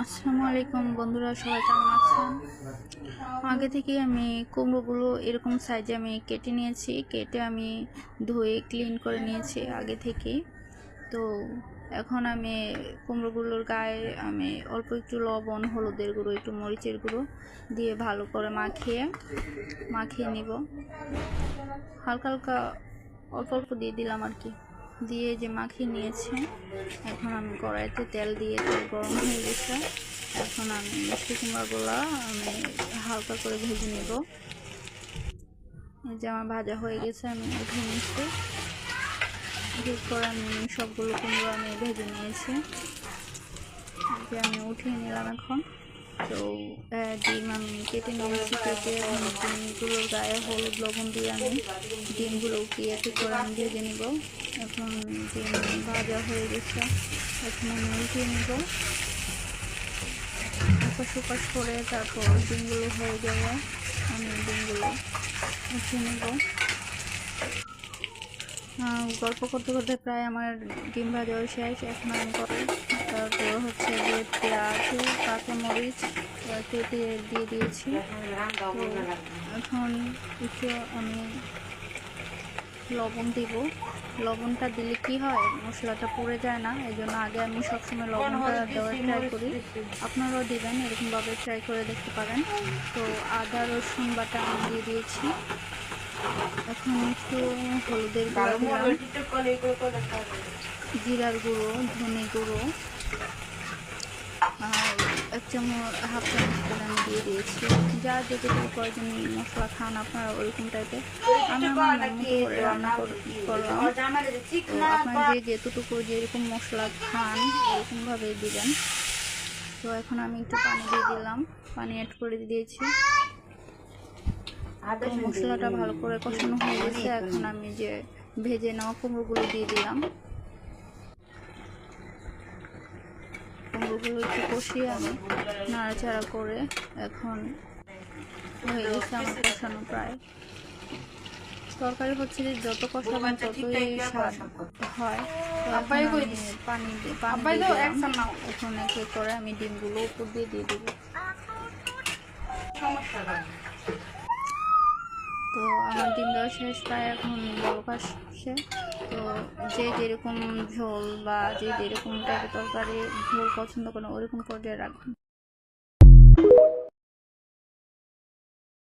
আসসালামু আলাইকুম বন্ধুরা, সবাই কেমন আছেন? আগে থেকে আমি কুমড়োগুলো এরকম সাইজে আমি কেটে নিয়েছি। কেটে আমি ধুয়ে ক্লিন করে নিয়েছি আগে থেকে। তো এখন আমি কুমড়োগুলোর গায়ে আমি অল্প একটু লবণ, হলুদের গুঁড়ো, একটু মরিচের গুঁড়ো দিয়ে ভালো করে মাখিয়ে নিব। হালকা হালকা অল্প অল্প দিয়ে দিলাম আর কি, দিয়ে যে মাখিয়ে নিয়েছি। এখন আমি কড়াইতে তেল দিয়ে তেল গরম হয়ে গেছে। এখন আমি মিষ্টি কুমড়াগুলো আমি হালকা করে ভেজে নেব। এই যে আমার ভাজা হয়ে গেছে, আমি উঠে নিচ্ছি। করে আমি সবগুলো কুমড়ো আমি ভেজে নিয়েছি, যে আমি উঠিয়ে নিলাম। এখন তো ডিম আমি কেটে নিয়েছি। কেটে ডিমগুলোর গায়ে হলুদ লবণ দিয়ে আমি ডিমগুলো একে করে আমি ভেজে নিব। এখন ডিম ভাজা হয়ে গেছে, এখন আমি উঠিয়ে নিব। উপাস করে তারপর ডিমগুলো হয়ে যাবে, আমি ডিমগুলো উঠিয়ে নিব। গল্প করতে করতে প্রায় আমার ডিম ভাজা শেষ। এখন আমি তারপর হচ্ছে যে পেঁয়াজ, কাঁচামরিচ কেটে দিয়ে দিয়েছি। তো এখন একটু আমি লবণ দিব। লবণটা দিলে কি হয়, মশলাটা পুড়ে যায় না, এই জন্য আগে আমি সবসময় লবণটা দেওয়ার ট্রাই করি। আপনারাও দিবেন, এরকমভাবে ট্রাই করে দেখতে পারেন। তো আদা রসুন বাটা আমি দিয়ে দিয়েছি। এখন একটু হলুদের গুঁড়ো দিলাম, জিরার গুঁড়ো, ধনে গুঁড়ো আর হাফ চামচ করে আমি দিয়ে দিয়েছি। যা যেটুকু প্রয়োজন মশলা খান আপনারা ওইরকম টাইপের, আমি আমার মতো করে রান্না করলাম। তো আপনারা যেটুকু যেরকম মশলা খান এরকমভাবে দিবেন। তো এখন আমি একটু পানি দিয়ে দিলাম, পানি অ্যাড করে দিয়েছি। মশলাটা ভালো করে কষানো হয়ে গেছে। এখন আমি যে ভেজে নেওয়া কুমড়োগুলো দিয়ে দিলাম। কুমড়োগুলো একটু কষিয়ে আমি নাড়াচাড়া করে, এখন হয়ে গেছে আমার কষানো প্রায়। তরকারি হচ্ছে যে যত কষাবেন ততই স্বাদ হয়। পানি দিলাম। এখন এক এক করে আমি ডিমগুলো উপর দিয়ে দেবো। তো আমার ডিম দেওয়া শেষ, প্রায় এখন বলক আসছে। তো যে যেরকম ঝোল বা যে যেরকম টাইপের তরকারি ঝোল পছন্দ করেন ওরকম পর্যায়ে রাখবেন।